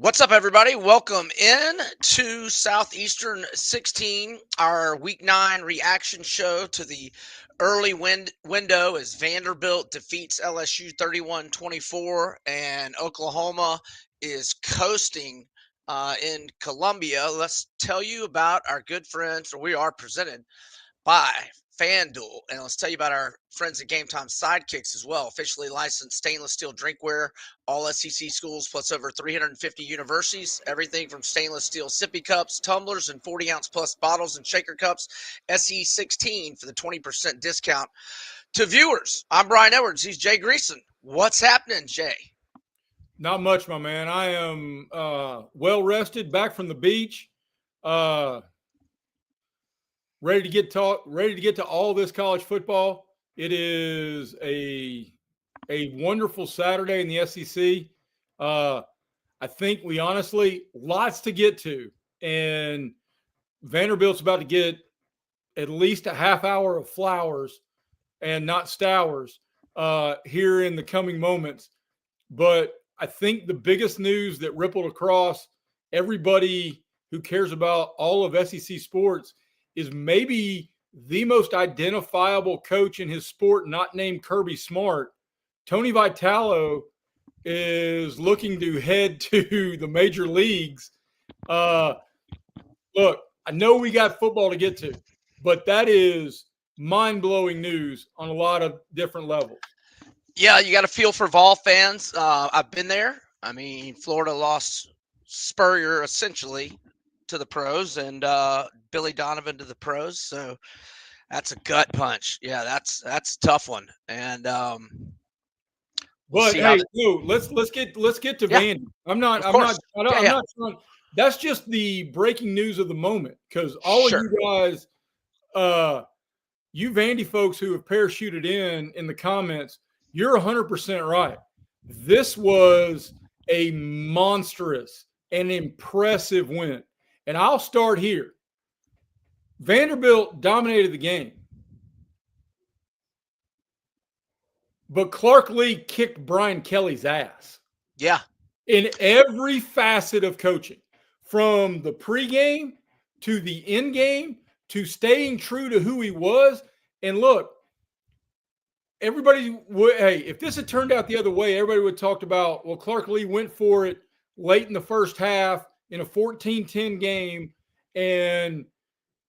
What's up, everybody? Welcome in to Southeastern 16, our Week 9 reaction show to the early window as Vanderbilt defeats LSU 31-24, and Oklahoma is coasting in Columbia. Let's tell you about our good friends, or we are presented by FanDuel. And let's tell you about our friends at GameTime Sidekicks as well. Officially licensed stainless steel drinkware, all SEC schools, plus over 350 universities. Everything from stainless steel sippy cups, tumblers, and 40-ounce plus bottles and shaker cups. SE16 for the 20% discount to viewers. I'm Brian Edwards. He's Jay Greeson. What's happening, Jay? Not much, my man. I am well rested, back from the beach. Ready to get to all this college football. It is a wonderful Saturday in the SEC. I think we honestly lots to get to, and Vanderbilt's about to get at least a half hour of flowers and not stowers here in the coming moments. But I think the biggest news that rippled across everybody who cares about all of SEC sports is maybe the most identifiable coach in his sport, not named Kirby Smart. Tony Vitello is looking to head to the major leagues. Look, I know we got football to get to, but that is mind-blowing news on a lot of different levels. Yeah, you got a feel for Vol fans. I've been there. I mean, Florida lost Spurrier essentially to the pros, and Billy Donovan to the pros. So that's a gut punch. Yeah, that's a tough one. And but hey, let's get to Vandy. I'm not trying. That's just the breaking news of the moment, because all of you guys, you Vandy folks who have parachuted in the comments, you're 100% right. This was a monstrous and impressive win. And I'll start here. Vanderbilt dominated the game, but Clark Lee kicked Brian Kelly's ass. Yeah. In every facet of coaching, from the pregame to the end game to staying true to who he was. And look, everybody would, hey, if this had turned out the other way, everybody would have talked about, well, Clark Lee went for it late in the first half in a 14-10 game, and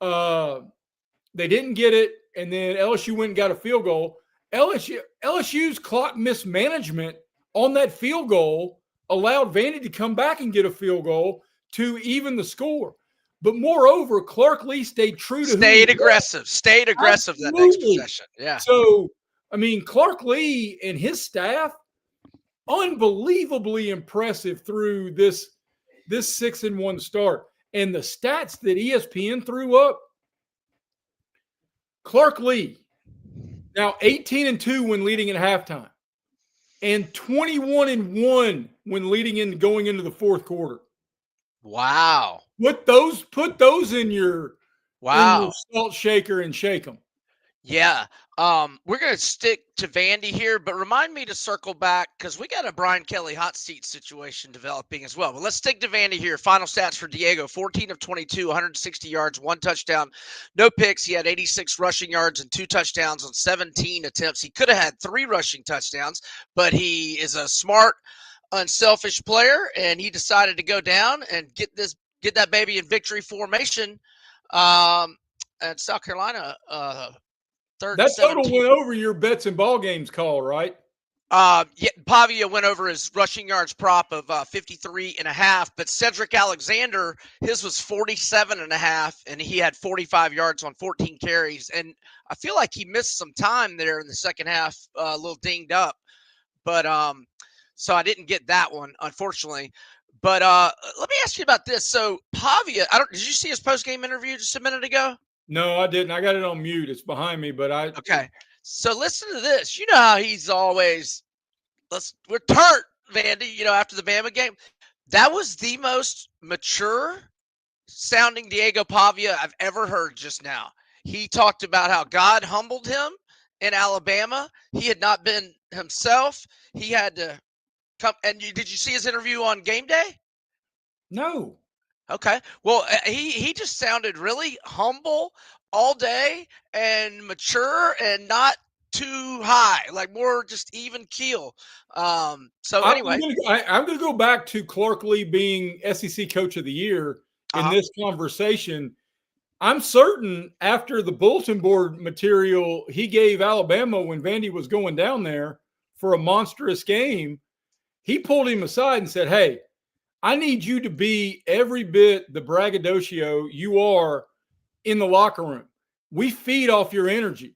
they didn't get it, and then LSU went and got a field goal. LSU's clock mismanagement on that field goal allowed Vandy to come back and get a field goal to even the score. But moreover, Clark Lee stayed true to stayed aggressive that next possession. Yeah. So, I mean, Clark Lee and his staff, unbelievably impressive through this 6-1 start. And the stats that ESPN threw up, Clark Lee, now 18-2 when leading at halftime, and 21-1 when going into the fourth quarter. Wow. Put those in your salt shaker and shake them. Yeah. We're going to stick to Vandy here, but remind me to circle back because we got a Brian Kelly hot seat situation developing as well. But let's stick to Vandy here. Final stats for Diego: 14 of 22, 160 yards, 1 touchdown, no picks. He had 86 rushing yards and 2 touchdowns on 17 attempts. He could have had 3 rushing touchdowns, but he is a smart, unselfish player, and he decided to go down and get that baby in victory formation at South Carolina. That total went over your bets and ball games call, right? Yeah, Pavia went over his rushing yards prop of 53.5, but Cedric Alexander, his was 47.5, and he had 45 yards on 14 carries. And I feel like he missed some time there in the second half, a little dinged up. But so I didn't get that one, unfortunately. But let me ask you about this. So Pavia, did you see his post-game interview just a minute ago? No, I didn't. I got it on mute. It's behind me, but Okay. So listen to this. You know how he's always, we're turt, Vandy, after the Bama game. That was the most mature sounding Diego Pavia I've ever heard just now. He talked about how God humbled him in Alabama. He had not been himself. He had to come. And did you see his interview on game day? No. Okay. Well, he just sounded really humble all day and mature and not too high, like more just even keel. So anyway, I'm gonna go back to Clark Lee being SEC Coach of the Year in uh-huh. this conversation. I'm certain after the bulletin board material he gave Alabama when Vandy was going down there for a monstrous game, he pulled him aside and said, "Hey, I need you to be every bit the braggadocio you are in the locker room. We feed off your energy,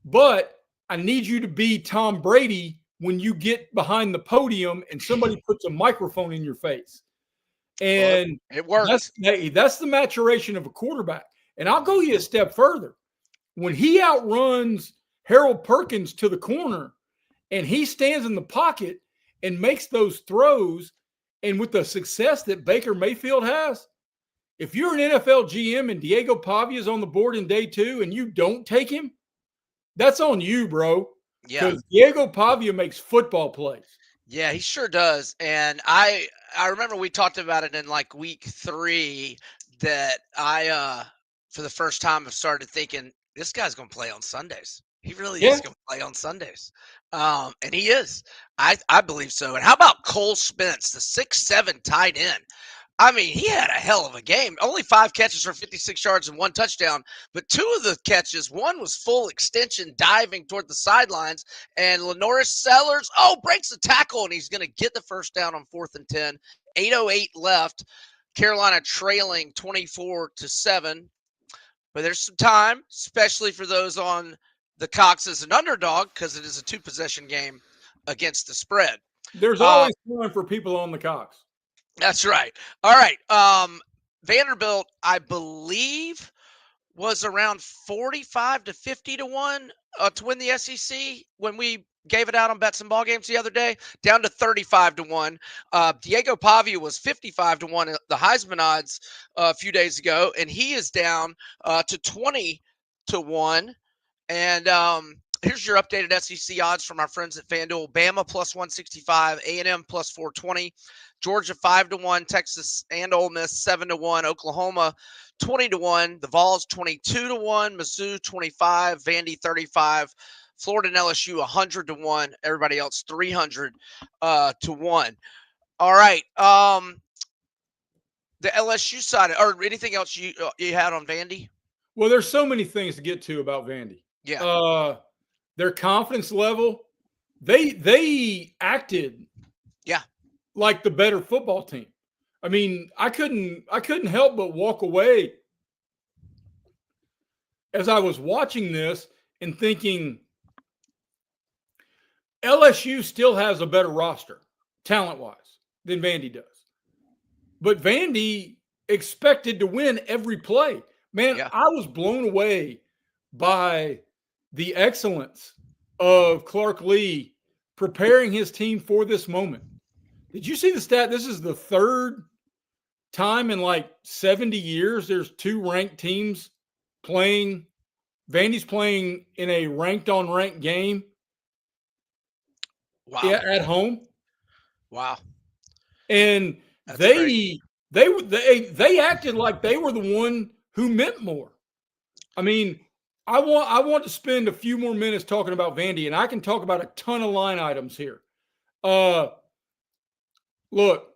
but I need you to be Tom Brady when you get behind the podium and somebody puts a microphone in your face." Well, And it worked. that's the maturation of a quarterback. And I'll go you a step further. When he outruns Harold Perkins to the corner and he stands in the pocket and makes those throws, and with the success that Baker Mayfield has, if you're an NFL GM and Diego Pavia is on the board in day 2 and you don't take him, that's on you, bro. Yeah. Because Diego Pavia makes football plays. Yeah, he sure does. And I remember we talked about it in like week 3 that I for the first time have started thinking this guy's going to play on Sundays. He really Yeah. is going to play on Sundays. And he is. I believe so. And how about Cole Spence, the 6'7" tight end? I mean, he had a hell of a game. Only 5 catches for 56 yards and 1 touchdown, but 2 of the catches, one was full extension diving toward the sidelines, and Lenoris Sellers, breaks the tackle, and he's going to get the first down on 4th and 10. 8:08 left. Carolina trailing 24-7. But there's some time, especially for those on the Cox as an underdog, because it is a 2-possession game against the spread. There's always time for people on the Cox. That's right. All right. Vanderbilt, I believe, was around 45 to 50 to 1 to win the SEC when we gave it out on bets and ball games the other day, down to 35 to 1. Diego Pavia was 55 to 1 at the Heisman odds a few days ago, and he is down to 20 to 1. And here's your updated SEC odds from our friends at FanDuel. Bama plus 165, A&M plus 420, Georgia 5 to 1, Texas and Ole Miss 7 to 1, Oklahoma 20 to 1, the Vols 22 to 1, Mizzou 25, Vandy 35, Florida and LSU 100 to 1, everybody else 300 to 1. All right. The LSU side, or anything else you had on Vandy? Well, there's so many things to get to about Vandy. Yeah. Their confidence level, they acted like the better football team. I mean, I couldn't help but walk away as I was watching this and thinking LSU still has a better roster, talent-wise, than Vandy does. But Vandy expected to win every play. Man, I was blown away by the excellence of Clark Lee preparing his team for this moment. Did you see the stat? This is the 3rd time in like 70 years there's 2 ranked teams playing. Vandy's playing in a ranked on ranked game. Wow. At home. Wow. And they acted like they were the one who meant more. I mean, I want to spend a few more minutes talking about Vandy, and I can talk about a ton of line items here. Look,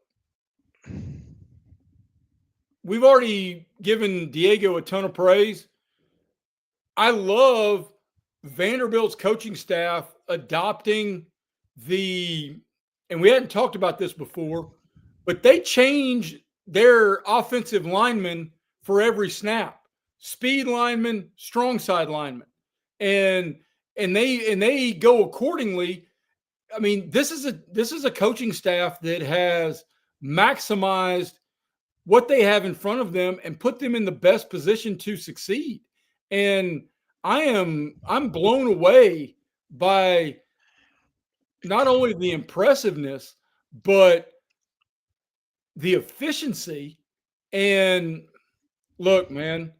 we've already given Diego a ton of praise. I love Vanderbilt's coaching staff adopting and we hadn't talked about this before, but they changed their offensive linemen for every snap. Speed linemen, strong side linemen. And they go accordingly. I mean, this is a coaching staff that has maximized what they have in front of them and put them in the best position to succeed. And I'm blown away by not only the impressiveness, but the efficiency. And look, man,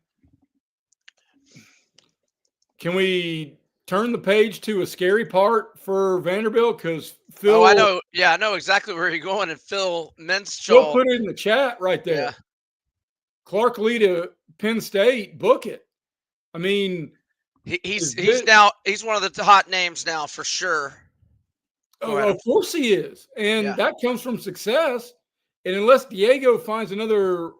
can we turn the page to a scary part for Vanderbilt? Because Phil, Oh, I know. Yeah, I know exactly where you're going. And Phil Phil Menschel. put it in the chat right there. Yeah. Clark Lee to Penn State, book it. I mean, He's one of the hot names now for sure. of course he is, and that comes from success. And unless Diego finds another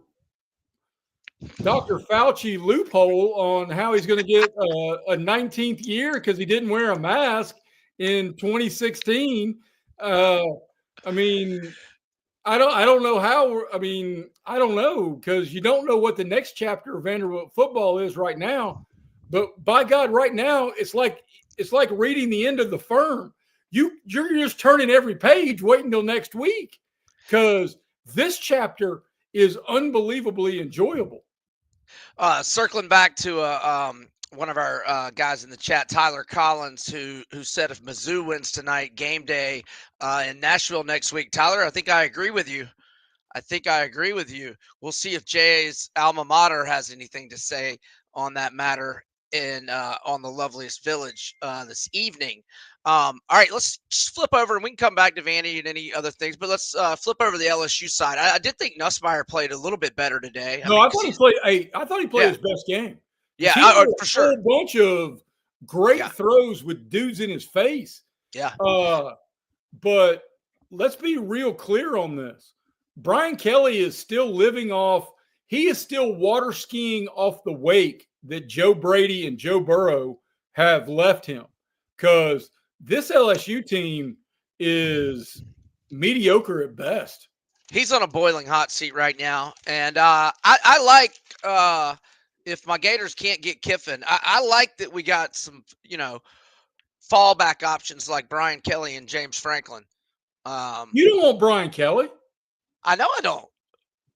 Dr. Fauci loophole on how he's going to get a 19th year because he didn't wear a mask in 2016, I mean, I don't know how. I mean, I don't know, because you don't know what the next chapter of Vanderbilt football is right now. But by God, right now it's like reading the end of the firm. You're just turning every page, waiting till next week, because this chapter is unbelievably enjoyable. Circling back to one of our guys in the chat, Tyler Collins, who said if Mizzou wins tonight, game day in Nashville next week. Tyler, I think I agree with you. We'll see if Jay's alma mater has anything to say on that matter on the loveliest village this evening. All right, let's just flip over and we can come back to Vandy and any other things, but let's flip over to the LSU side. I did think Nussmeier played a little bit better today. I thought he played his best game. Yeah, for sure. A whole bunch of great throws with dudes in his face. Yeah. But let's be real clear on this. Brian Kelly is still he is still water skiing off the wake that Joe Brady and Joe Burrow have left him, because this LSU team is mediocre at best. He's on a boiling hot seat right now. And I like if my Gators can't get Kiffin, I like that we got some, fallback options like Brian Kelly and James Franklin. You don't want Brian Kelly. I know I don't,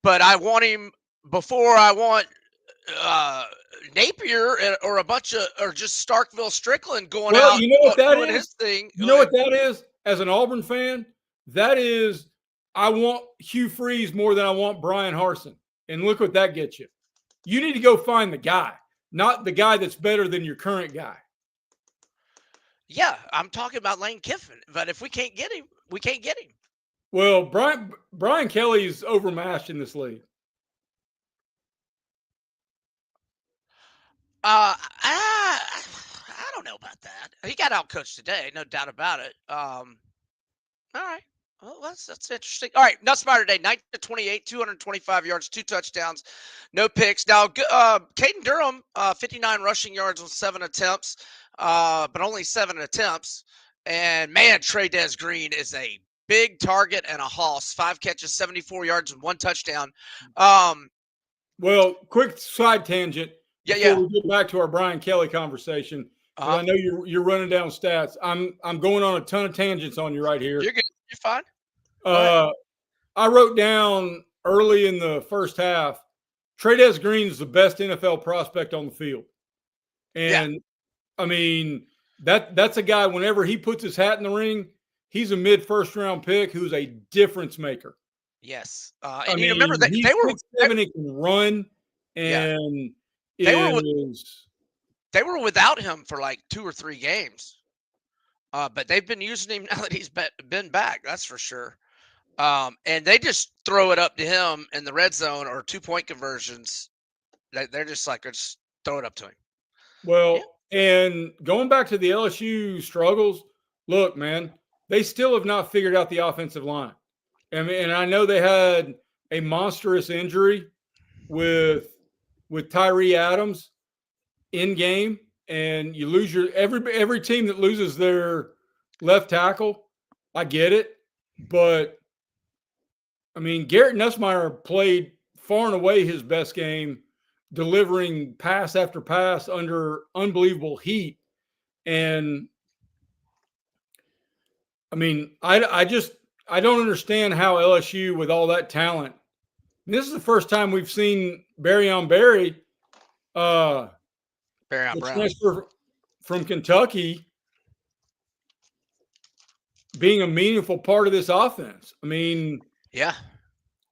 but I want him before I want Napier or a bunch of, or just Starkville Strickland going out. You know what that is? His thing. You know what that is? As an Auburn fan, that is, I want Hugh Freeze more than I want Brian Harsin. And look what that gets you. You need to go find the guy, not the guy that's better than your current guy. Yeah, I'm talking about Lane Kiffin. But if we can't get him, we can't get him. Well, Brian Kelly's overmatched in this league. I don't know about that. He got outcoached today, no doubt about it. All right. Well, that's interesting. All right, Nussmeier today, 9-28, 225 yards, 2 touchdowns, no picks. Now, Caden Durham, 59 rushing yards on 7 attempts, but only 7 attempts. And, man, Trey-Dez Green is a big target and a hoss. 5 catches, 74 yards, and 1 touchdown. Well, quick side tangent. Yeah. We get back to our Brian Kelly conversation. I know you're running down stats. I'm going on a ton of tangents on you right here. You're good. You're fine. I wrote down early in the first half, Trey-Dez Green is the best NFL prospect on the field. And I mean, that's a guy, whenever he puts his hat in the ring, he's a mid-first round pick who's a difference maker. Yes. And you remember that they were 6'7", he can run, and they were without him for like 2 or 3 games. But they've been using him now that he's been back. That's for sure. And they just throw it up to him in the red zone or 2-point conversions. They're just like, just throw it up to him. Well, and going back to the LSU struggles, look, man, they still have not figured out the offensive line. And I know they had a monstrous injury with Tyree Adams in game, and you lose every team that loses their left tackle. I get it, but I mean, Garrett Nussmeier played far and away his best game, delivering pass after pass under unbelievable heat. And I mean, I don't understand how LSU, with all that talent, this is the first time we've seen Barry transfer from Kentucky, being a meaningful part of this offense. I mean, yeah,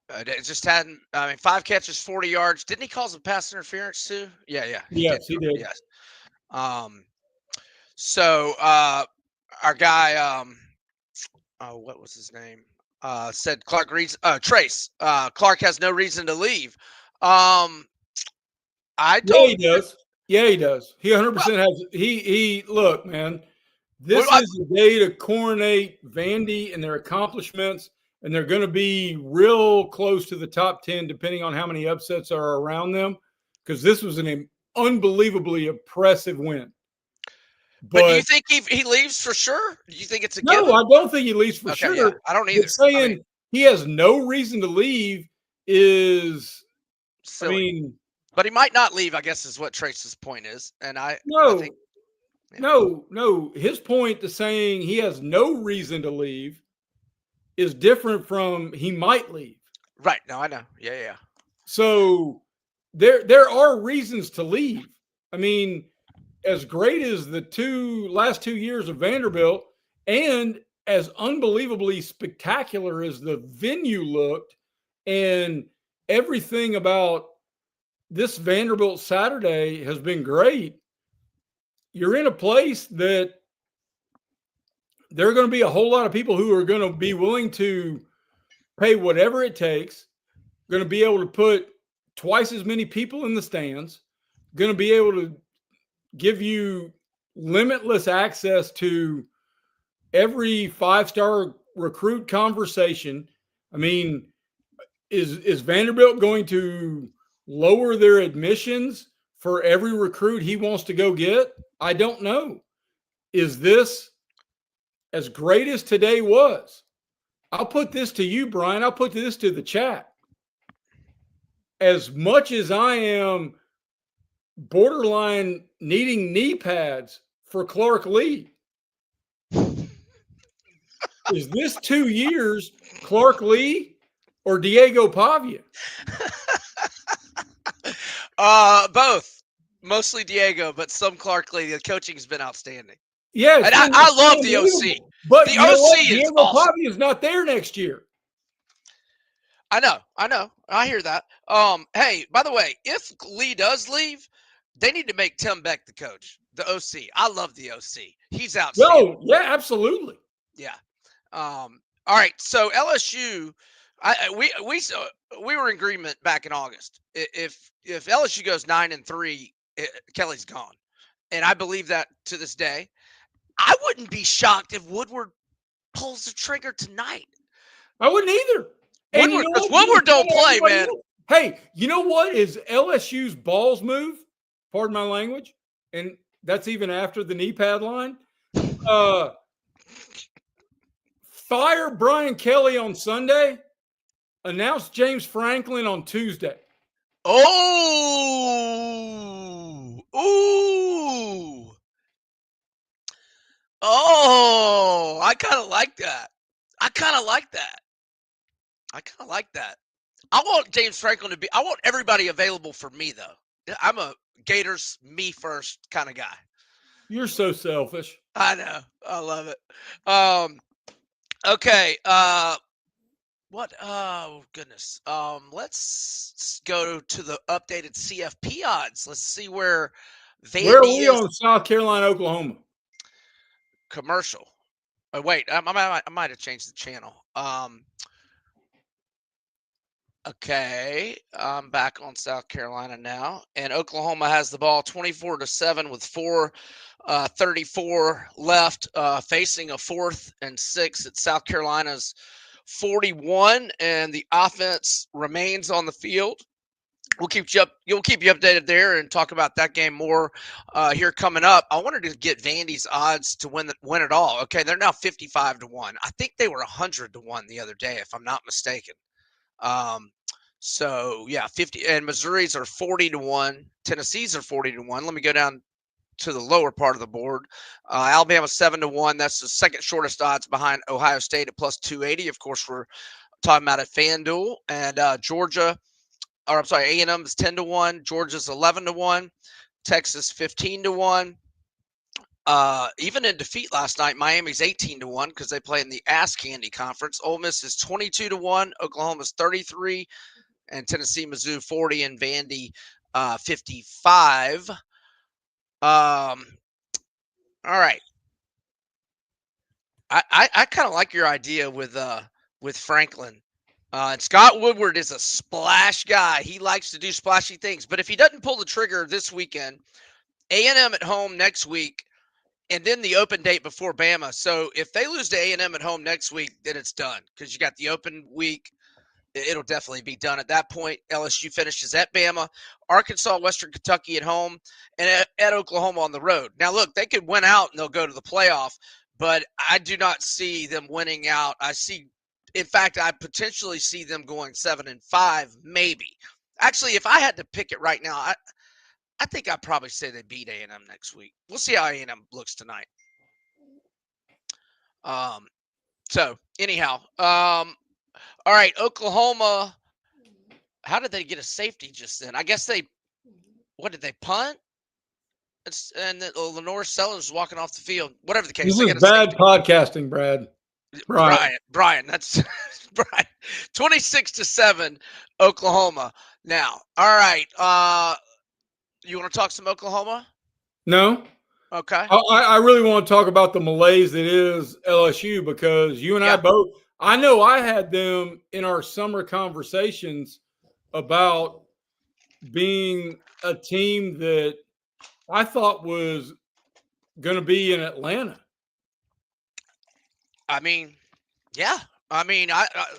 it just hadn't. I mean, 5 catches, 40 yards. Didn't he cause a pass interference too? Yeah. Yes, he did. Yes. So our guy, oh, what was his name? Said Clark reads Trace. Clark has no reason to leave. I Yeah, told he does. Yeah, he does. He 100% well, has. He look, man. well, This is the day to coronate Vandy and their accomplishments, and they're going to be real close to the top 10, depending on how many upsets are around them, because this was an unbelievably impressive win. but do you But think he leaves for sure? Do you think it's a no, given? I don't think he leaves for Okay, yeah, sure. I don't But either. I saying mean, he has no reason to leave is, I silly. mean, But he might not leave, I guess, is what Trace's point is. And I think, no, yeah. no. His point to saying he has no reason to leave is different from he might leave. Right. No, I know. Yeah, yeah. So there are reasons to leave. I mean, as great as the last 2 years of Vanderbilt, and as unbelievably spectacular as the venue looked, and everything about this Vanderbilt Saturday has been great. You're in a place that there are going to be a whole lot of people who are going to be willing to pay whatever it takes, going to be able to put twice as many people in the stands, going to be able to give you limitless access to every five-star recruit conversation. I mean, is Vanderbilt going to lower their admissions for every recruit he wants to go get? I don't know. Is this as great as today was? I'll put this to you, Brian. I'll put this to the chat. As much as I am borderline needing knee pads for Clark Lee, is this 2 years Clark Lee or Diego Pavia? Both. Mostly Diego, but some Clark Lee. The coaching's been outstanding. Yeah, And I love the OC. But The you know what? OC is Diego awesome. Pavia is not there next year. I know. I hear that. Hey, by the way, if Lee does leave, they need to make Tim Beck the coach, the OC. I love the OC. He's outstanding. No, yeah, absolutely. Yeah. All right. So LSU, we were in agreement back in August. If LSU goes 9-3, Kelly's gone, and I believe that to this day. I wouldn't be shocked if Woodward pulls the trigger tonight. I wouldn't either. And Woodward, because Woodward don't play, man. Hey, you know what is LSU's balls move? Pardon my language. And that's even after the knee pad line. Fire Brian Kelly on Sunday. Announce James Franklin on Tuesday. Oh, ooh, oh! I kind of like that. I kind of like that. I want James Franklin to be. I want everybody available for me though. I'm a Gators me first kind of guy. You're so selfish. I know. I love it. Okay. What? Oh goodness. Let's go to the updated CFP odds. Let's see where Vandy Where are we is. on South Carolina, Oklahoma? Commercial. Oh wait, I might have changed the channel. Okay, I'm back on South Carolina now, and Oklahoma has the ball 24-7 with 4:34 left, facing a 4th and 6 at South Carolina's 41, and the offense remains on the field. We'll keep you updated there and talk about that game more here coming up. I wanted to get Vandy's odds to win it all. Okay, they're now 55-1. I think they were 100-1 the other day, if I'm not mistaken. So yeah, 50, and Missouri's are 40-1. Tennessee's are 40-1. Let me go down to the lower part of the board. Alabama 7-1. That's the second shortest odds behind Ohio State at plus 280. Of course, we're talking about at FanDuel. And Georgia, or I'm sorry, A&M is 10-1. Georgia's 11-1. Texas 15-1. Even in defeat last night, Miami's 18-1 because they play in the Ass Candy Conference. Ole Miss is 22-1. Oklahoma's 33, and Tennessee, Mizzou 40, and Vandy 55. All right. I kind of like your idea with Franklin. And Scott Woodward is a splash guy. He likes to do splashy things. But if he doesn't pull the trigger this weekend, A&M at home next week, and then the open date before Bama. So if they lose to A&M at home next week, then it's done because you got the open week. It'll definitely be done at that point. LSU finishes at Bama, Arkansas, Western Kentucky at home, and at Oklahoma on the road. Now, look, they could win out and they'll go to the playoff, but I do not see them winning out. In fact, I potentially see them going 7-5, maybe. Actually, if I had to pick it right now, I think I'd probably say they beat A&M next week. We'll see how A&M looks tonight. So anyhow, all right, Oklahoma. How did they get a safety just then? I guess what did they punt? And Lenore Sellers walking off the field. Whatever the case, This is bad podcasting, Brad. Brian, that's Brian. 26-7, Oklahoma. Now, all right. You want to talk some Oklahoma? No. Okay. I really want to talk about the malaise that is LSU because you and I both. I know I had them in our summer conversations about being a team that I thought was going to be in Atlanta. I mean, yeah. I mean,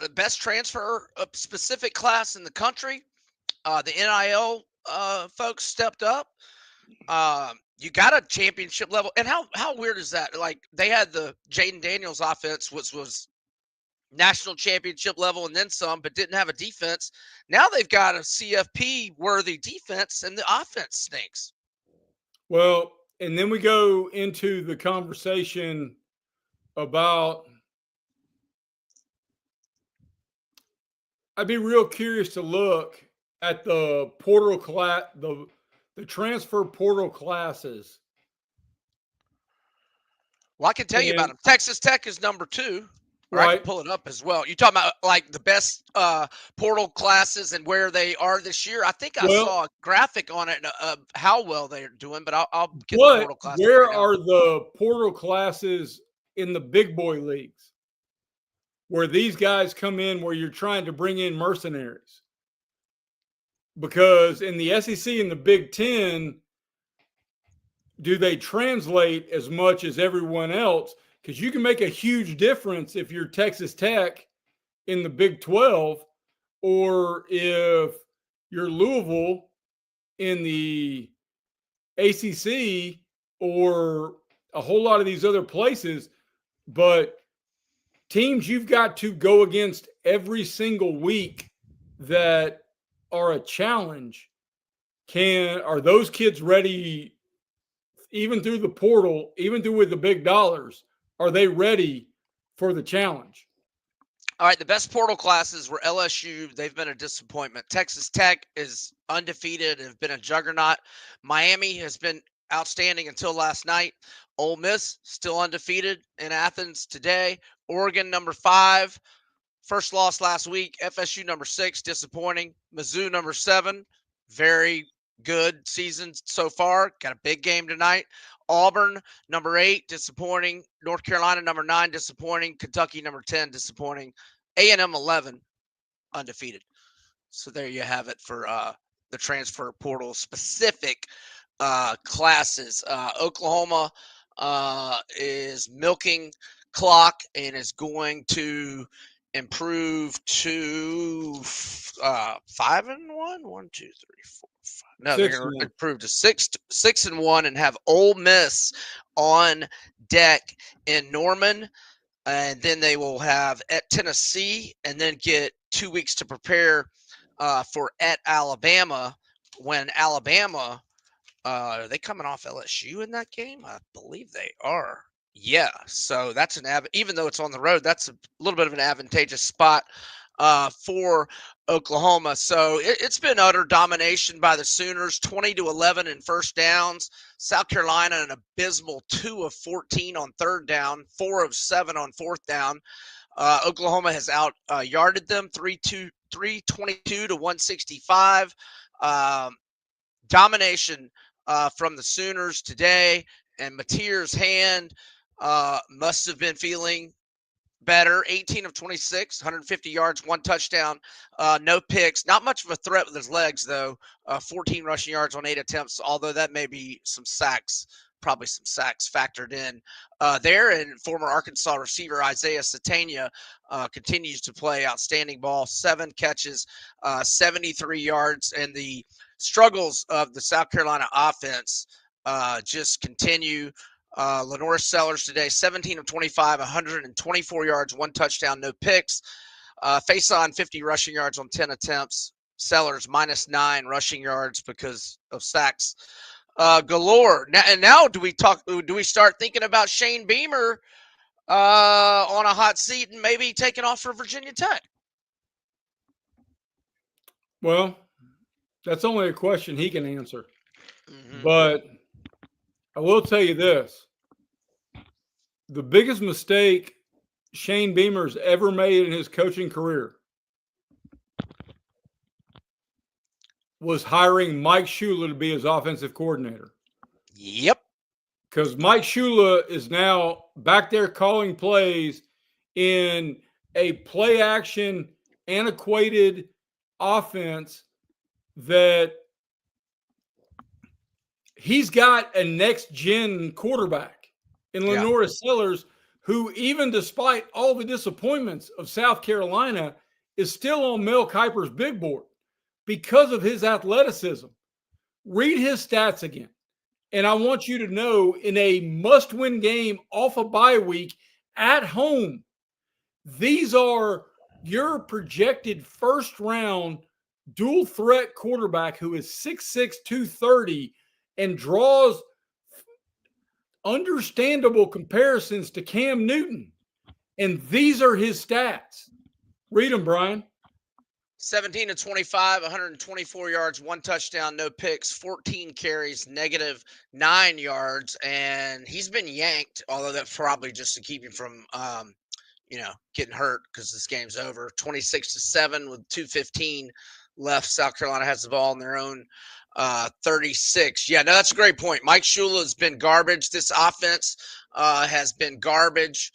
the best transfer specific class in the country. The NIL folks stepped up. You got a championship level. And how weird is that? Like, they had the Jaden Daniels offense, which was national championship level and then some, but didn't have a defense. Now they've got a CFP worthy defense and the offense stinks. Well, and then we go into the conversation about, I'd be real curious to look at the portal class, the transfer portal classes. Well, I can tell you about them. Texas Tech is number 2. Right. I can pull it up as well. You're talking about like the best portal classes and where they are this year. I think I saw a graphic on it of how well they're doing, but I'll get the portal classes. Where are the portal classes in the big boy leagues where these guys come in where you're trying to bring in mercenaries? Because in the SEC and the Big Ten, do they translate as much as everyone else? Because you can make a huge difference if you're Texas Tech in the Big 12 or if you're Louisville in the ACC or a whole lot of these other places. But teams you've got to go against every single week that are a challenge, are those kids ready even through the portal, even through with the big dollars? Are they ready for the challenge? All right, the best portal classes were LSU. They've been a disappointment. Texas Tech is undefeated, have been a juggernaut. Miami has been outstanding until last night. Ole Miss still undefeated in Athens today. Oregon number 5, first loss last week. FSU number 6, disappointing. Mizzou number 7, very good season so far. Got a big game tonight. Auburn number 8, disappointing. North Carolina number 9, disappointing. Kentucky number 10, disappointing. A&M 11, undefeated. So there you have it for the transfer portal specific classes. Oklahoma is milking clock and is going to improve to 5-1. 1, 2, 3, 4, 5. No, they're going to improve to 6-1 and have Ole Miss on deck in Norman. And then they will have at Tennessee and then get 2 weeks to prepare for at Alabama. When Alabama, are they coming off LSU in that game? I believe they are. Yeah, so that's even though it's on the road, that's a little bit of an advantageous spot for Oklahoma. So it's been utter domination by the Sooners, 20-11 in first downs. South Carolina, an abysmal 2 of 14 on third down, 4 of 7 on fourth down. Oklahoma has yarded them 322 to 165. Domination from the Sooners today. and Mateer's hand must have been feeling better. 18 of 26, 150 yards, 1 touchdown, no picks. Not much of a threat with his legs, though. 14 rushing yards on 8 attempts, although that may be some sacks, probably some sacks factored in there. And former Arkansas receiver Isaiah Satania continues to play outstanding ball. 7 catches, 73 yards. And the struggles of the South Carolina offense just continue. Lenore Sellers today, 17 of 25, 124 yards, 1 touchdown, no picks. Faison, 50 rushing yards on 10 attempts. Sellers, -9 rushing yards because of sacks galore. Now do we start thinking about Shane Beamer on a hot seat and maybe taking off for Virginia Tech? Well, that's only a question he can answer. Mm-hmm. But I will tell you this. The biggest mistake Shane Beamer's ever made in his coaching career was hiring Mike Shula to be his offensive coordinator. Yep. Because Mike Shula is now back there calling plays in a play action, antiquated offense that he's got a next gen quarterback in Lenore Sellers, who, even despite all the disappointments of South Carolina, is still on Mel Kiper's big board because of his athleticism. Read his stats again. And I want you to know, in a must-win game off a bye week at home, these are your projected first-round dual threat quarterback who is 6'6", 230 and draws understandable comparisons to Cam Newton. And these are his stats. Read them, Brian. 17 to 25, 124 yards, 1 touchdown, no picks, 14 carries, -9 yards. And he's been yanked, although that's probably just to keep him from, getting hurt because this game's over. 26-7 with 2:15 left. South Carolina has the ball in their own 36. Yeah, no, that's a great point. Mike Shula has been garbage. This offense has been garbage.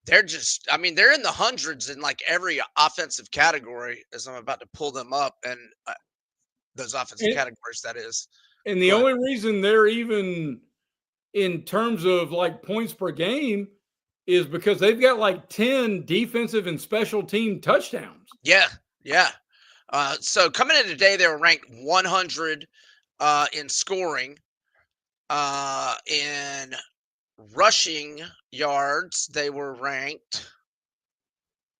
They're in the hundreds in like every offensive category, as I'm about to pull them up, and those offensive categories, that is. And the only reason they're even in terms of like points per game is because they've got like 10 defensive and special team touchdowns. Yeah. So coming in today, they were ranked 100 in scoring. In rushing yards, they were ranked.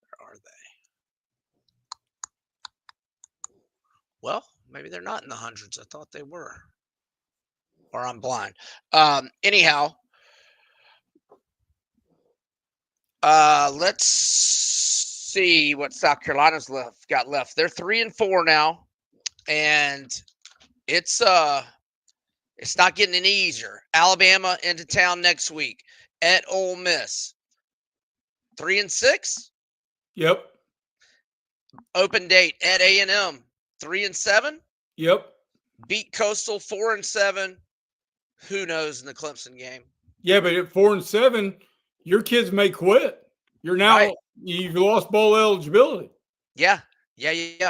Where are they? Well, maybe they're not in the hundreds. I thought they were. Or I'm blind. Anyhow, let's see what South Carolina's got left. They're 3-4 now, and it's not getting any easier. Alabama into town next week at Ole Miss. 3-6. Yep. Open date at A&M. 3-7. Yep. Beat Coastal 4-7. Who knows in the Clemson game? Yeah, but at 4-7, your kids may quit. You're now You've lost bowl eligibility. Yeah. And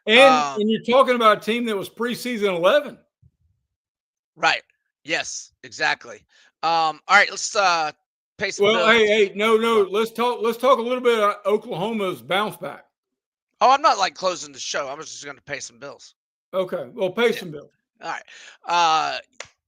you're talking about a team that was preseason 11. Right. Yes, exactly. All right, let's pay some bills. No. Let's talk a little bit about Oklahoma's bounce back. Oh, I'm not like closing the show. I was just going to pay some bills. Okay. Well, pay some bills. All right.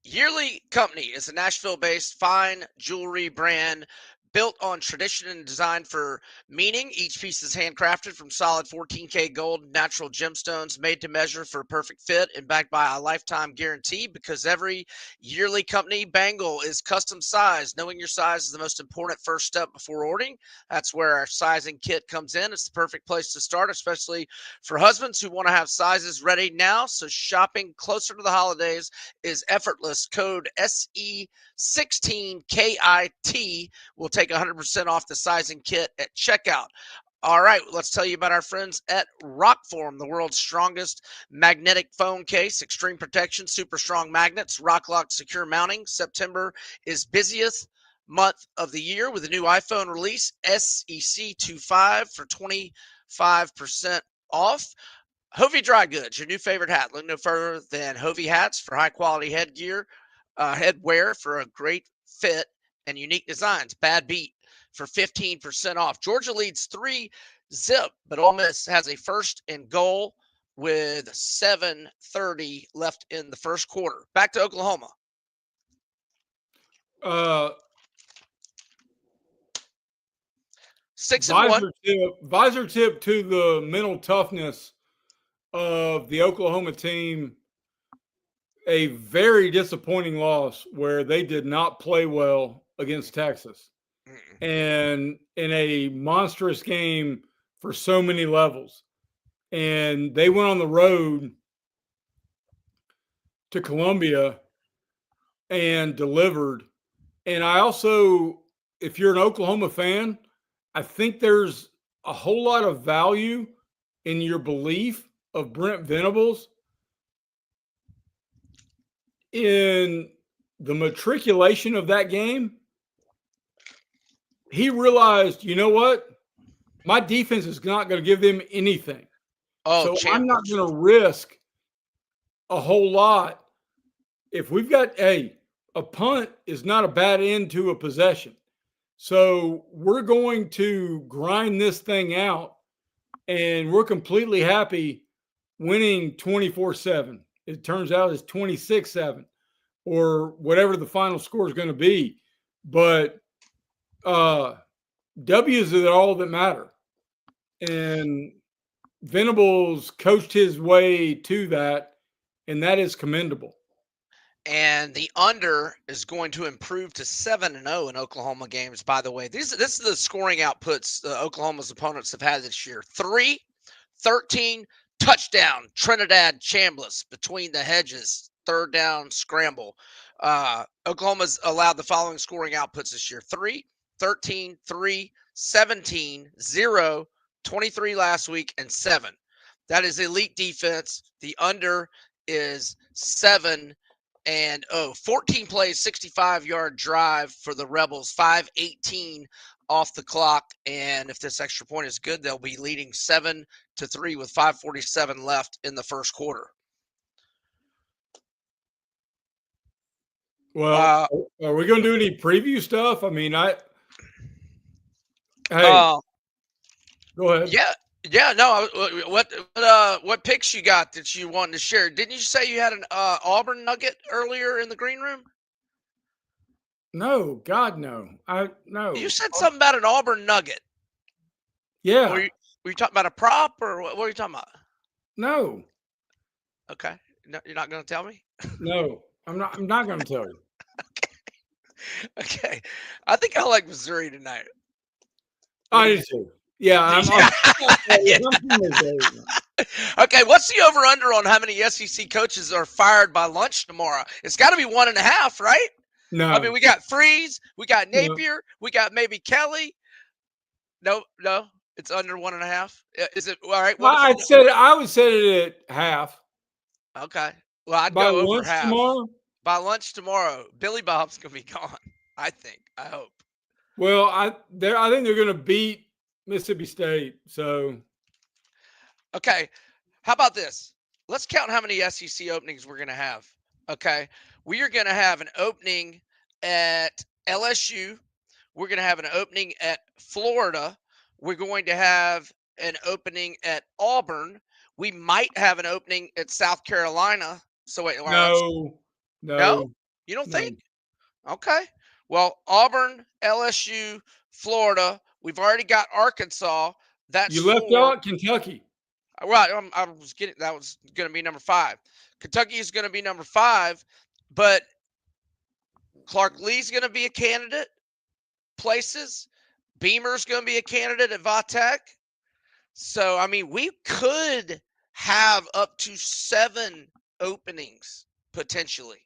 Yearly Company is a Nashville-based fine jewelry brand built on tradition and designed for meaning. Each piece is handcrafted from solid 14K gold natural gemstones made to measure for a perfect fit and backed by a lifetime guarantee, because every Yearly Company bangle is custom sized. Knowing your size is the most important first step before ordering. That's where our sizing kit comes in. It's the perfect place to start, especially for husbands who want to have sizes ready now. So shopping closer to the holidays is effortless. Code SE16KIT will take 100% off the sizing kit at checkout. All right, let's tell you about our friends at ROKFORM, the world's strongest magnetic phone case, extreme protection, super strong magnets, rock lock secure mounting. September is busiest month of the year with a new iPhone release, SEC25 for 25% off. HOVI Dry Goods, your new favorite hat. Look no further than HOVI hats for high quality headgear, headwear for a great fit and unique designs. Bad Beat for 15% off. Georgia leads 3-0, but Ole Miss has a first and goal with 7:30 left in the first quarter. Back to Oklahoma. Six and one. Visor tip to the mental toughness of the Oklahoma team. A very disappointing loss where they did not play well against Texas, and in a monstrous game for so many levels. And they went on the road to Columbia and delivered. And I also, if you're an Oklahoma fan, I think there's a whole lot of value in your belief of Brent Venables in the matriculation of that game. He realized, you know what? My defense is not going to give them anything. So I'm not going to risk a whole lot. If we've got a punt is not a bad end to a possession. So we're going to grind this thing out, and we're completely happy winning 24-7. It turns out it's 26-7 or whatever the final score is going to be. But W's are all that matter. And Venables coached his way to that, and that is commendable. And the under is going to improve to 7-0 in Oklahoma games, by the way. This is the scoring outputs Oklahoma's opponents have had this year. 3, 13, touchdown, Trinidad Chambliss between the hedges, third down scramble. Oklahoma's allowed the following scoring outputs this year. 3, 13, 3, 17, 0, 23 last week, and 7. That is elite defense. The under is 7. And 14 plays, 65-yard drive for the Rebels, 5:18 off the clock. And if this extra point is good, they'll be leading 7-3 with 5:47 left in the first quarter. Well, are we going to do any preview stuff? I mean, go ahead. Yeah, no. What picks you got that you wanted to share? Didn't you say you had an Auburn nugget earlier in the green room? No, God, no. No. You said something about an Auburn nugget. Yeah. Were you talking about a prop, or what were you talking about? No. Okay. No, you're not going to tell me? No, I'm not going to tell you. Okay. I think I like Missouri tonight. I do too. Yeah, Okay, what's the over-under on how many SEC coaches are fired by lunch tomorrow? It's got to be 1.5, right? No. I mean, we got Freeze, we got Napier, we got maybe Kelly. No, it's under 1.5. Is it all right? I would set it at half. Okay. Well, I'd by go over lunch half. Tomorrow? By lunch tomorrow, Billy Bob's gonna be gone. I think. I hope. Well, I think they're gonna beat Mississippi State. So. Okay. How about this? Let's count how many SEC openings we're gonna have. Okay. We are gonna have an opening at LSU. We're gonna have an opening at Florida. We're going to have an opening at Auburn. We might have an opening at South Carolina. So wait, no, you don't think? Okay. Well, Auburn, LSU, Florida. We've already got Arkansas. That's you left out Kentucky. Right. I was getting that was going to be number 5. Kentucky is going to be number 5, but Clark Lee's going to be a candidate. Places. Beamer's going to be a candidate at Vatech. So, I mean, we could have up to 7 openings potentially.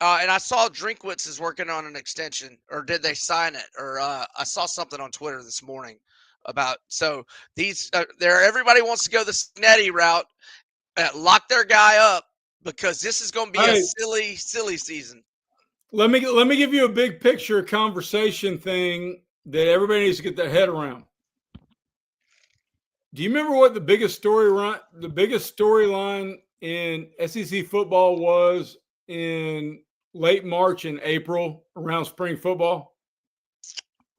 And I saw Drinkwitz is working on an extension, or did they sign it? Or I saw something on Twitter this morning about. So these everybody wants to go the Signetti route, lock their guy up because this is going to be a silly season. Let me give you a big picture conversation thing that everybody needs to get their head around. Do you remember what the biggest storyline in SEC football was in late March and April around spring football?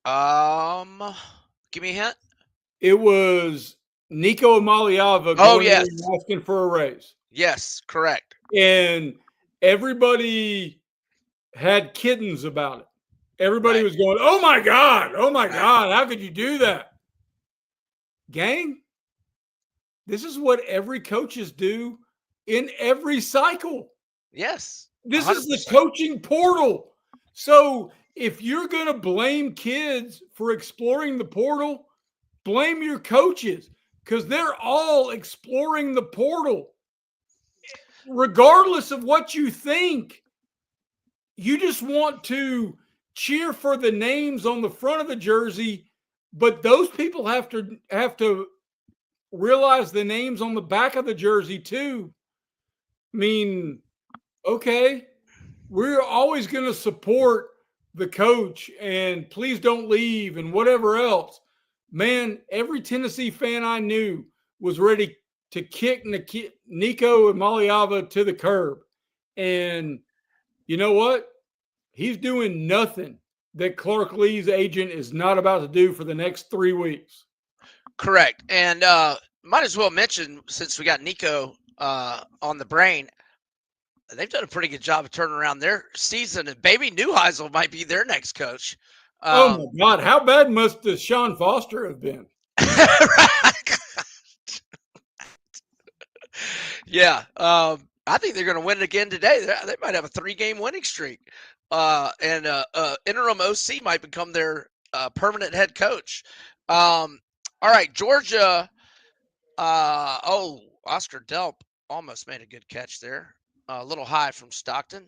Give me a hint. It was Nico Amaliava going in and asking for a raise. Yes, correct. And everybody had kittens about it. Everybody was going, oh my God, how could you do that? Gang, this is what every coaches do in every cycle. Yes. 100%. This is the coaching portal. So if you're going to blame kids for exploring the portal, blame your coaches because they're all exploring the portal. Regardless of what you think, you just want to cheer for the names on the front of the jersey, but those people have to realize the names on the back of the jersey too. I mean, okay, we're always going to support the coach and please don't leave and whatever else. Man, every Tennessee fan I knew was ready to kick Nico Amaliava to the curb. And you know what? He's doing nothing that Clark Lee's agent is not about to do for the next 3 weeks. Correct. And might as well mention, since we got Nico on the brain, they've done a pretty good job of turning around their season, and Baby Neuheisel might be their next coach. Oh my God, how bad must Sean Foster have been? Yeah, I think they're going to win it again today. They might have a 3-game winning streak, and interim OC might become their permanent head coach. All right, Georgia. Oscar Delp almost made a good catch there. A little high from Stockton.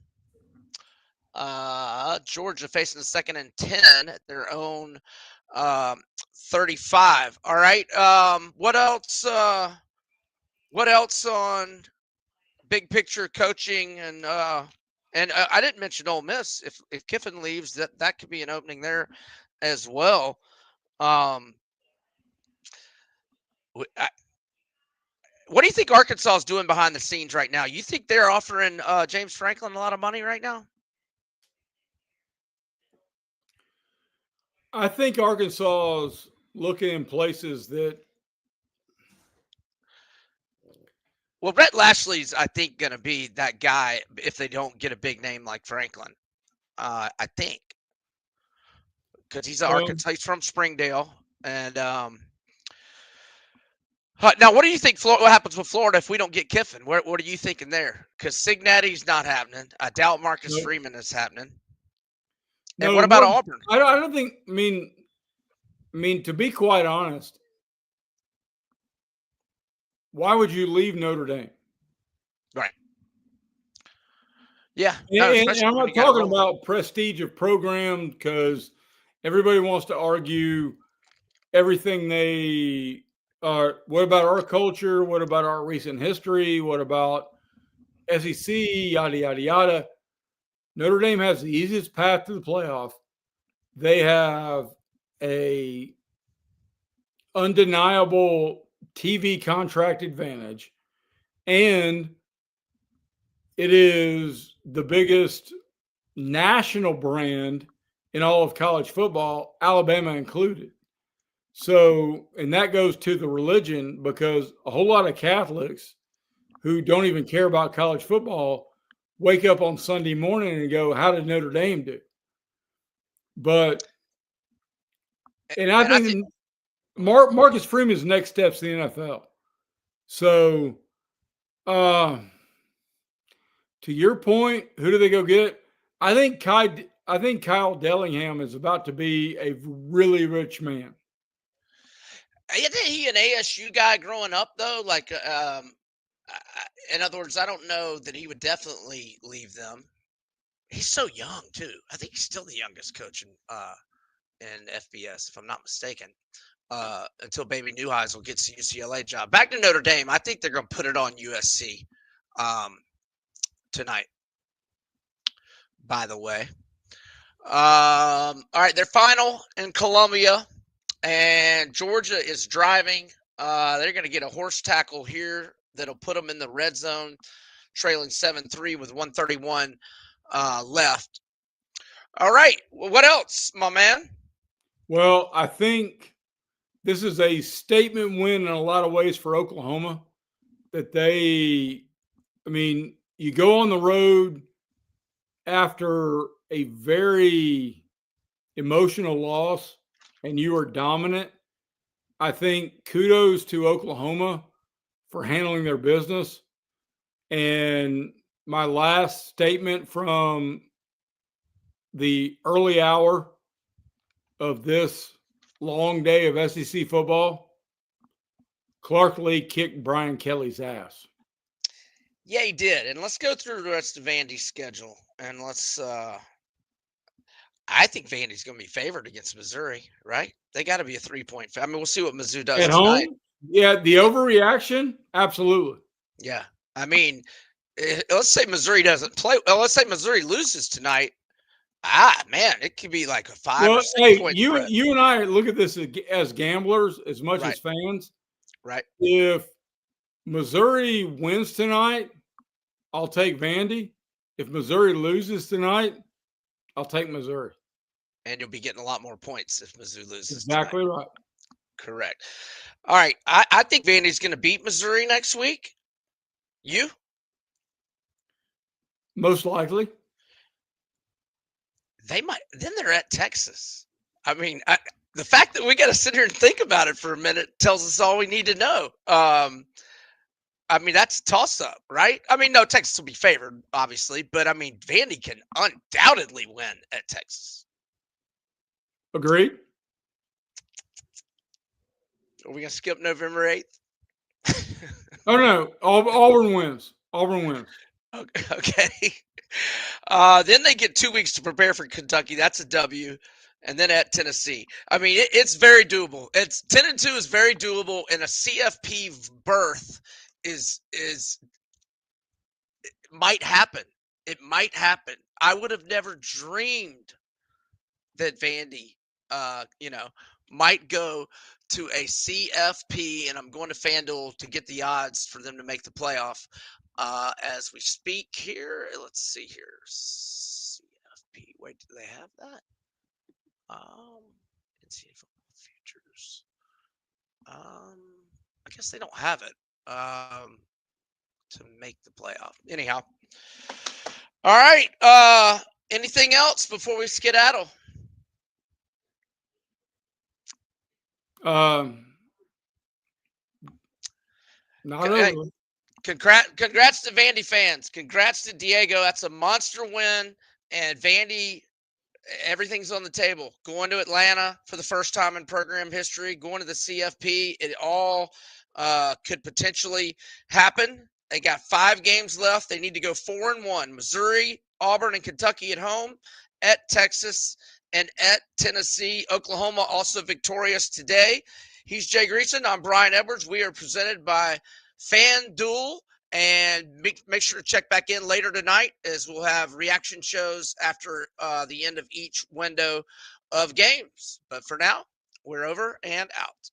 Georgia facing the 2nd and 10 at their own 35. All right. What else? What else on big picture coaching and I didn't mention Ole Miss. If Kiffin leaves, that could be an opening there as well. What do you think Arkansas is doing behind the scenes right now? You think they're offering James Franklin a lot of money right now? I think Arkansas is looking in places that. Well, Brett Lashley's, I think, going to be that guy if they don't get a big name like Franklin. I think. Because he's Arkansas. He's from Springdale. And now, what do you think what happens with Florida if we don't get Kiffin? What are you thinking there? Because Cignetti's not happening. I doubt Marcus Freeman is happening. And what about Auburn? I don't think. I mean, to be quite honest, why would you leave Notre Dame? Right. Yeah. And I'm not talking about prestige of program because everybody wants to argue everything they are. What about our culture? What about our recent history? What about SEC? Yada, yada, yada. Notre Dame has the easiest path to the playoff. They have a undeniable TV contract advantage, and it is the biggest national brand in all of college football, Alabama included. So, and that goes to the religion because a whole lot of Catholics who don't even care about college football wake up on Sunday morning and go, how did Notre Dame do? But, and I think Marcus Freeman's next step's the NFL. So, to your point, who do they go get? I think Kyle Dellingham is about to be a really rich man. Isn't he an ASU guy growing up though? Like, in other words, I don't know that he would definitely leave them. He's so young too. I think he's still the youngest coach in FBS, if I'm not mistaken. until Baby Newheisel gets the UCLA job. Back to Notre Dame. I think they're going to put it on USC tonight, by the way. All right, they're final in Columbia, and Georgia is driving. They're going to get a horse tackle here that'll put them in the red zone, trailing 7-3 with 1:31 left. All right, well, what else, my man? Well, I think this is a statement win in a lot of ways for Oklahoma. That you go on the road after a very emotional loss and you are dominant. I think kudos to Oklahoma for handling their business. And my last statement from the early hour of this long day of SEC football, Clark Lee kicked Brian Kelly's ass. Yeah, he did. And let's go through the rest of Vandy's schedule. And let's I think Vandy's going to be favored against Missouri, right? They got to be a 3-point. I mean, we'll see what Mizzou does at tonight. Home. Yeah, the overreaction, absolutely. Yeah, I mean, let's say Missouri doesn't play. Well, let's say Missouri loses tonight. Man, it could be like a 5 or 6 point spread. You and I look at this as gamblers as much as fans. Right. If Missouri wins tonight, I'll take Vandy. If Missouri loses tonight, I'll take Missouri. And you'll be getting a lot more points if Mizzou loses. Exactly tonight. right. Correct. All right. I think Vandy's going to beat Missouri next week. You? Most likely. They might. Then they're at Texas. I mean, the fact that we got to sit here and think about it for a minute tells us all we need to know. I mean, that's a toss-up, right? I mean, no, Texas will be favored, obviously, but I mean, Vandy can undoubtedly win at Texas. Agreed. Are we going to skip November 8th? Oh, no. Auburn wins. Auburn wins. Okay. Then they get 2 weeks to prepare for Kentucky. That's a W. And then at Tennessee. I mean, it's very doable. It's 10-2 is very doable, and a CFP berth is it might happen. It might happen. I would have never dreamed that Vandy, might go to a CFP, and I'm going to FanDuel to get the odds for them to make the playoff. As we speak here, let's see here. CFP. Wait, do they have that? NCAA football futures. I guess they don't have it. To make the playoff. Anyhow. All right. Anything else before we skedaddle? Not really. Congrats to Vandy fans. Congrats to Diego. That's a monster win. And Vandy, everything's on the table. Going to Atlanta for the first time in program history. Going to the CFP. It all could potentially happen. They got 5 games left. They need to go 4-1. Missouri, Auburn, and Kentucky at home, at Texas, and at Tennessee. Oklahoma also victorious today. He's Jay Greeson. I'm Brian Edwards. We are presented by FanDuel. And make sure to check back in later tonight as we'll have reaction shows after the end of each window of games. But for now, we're over and out.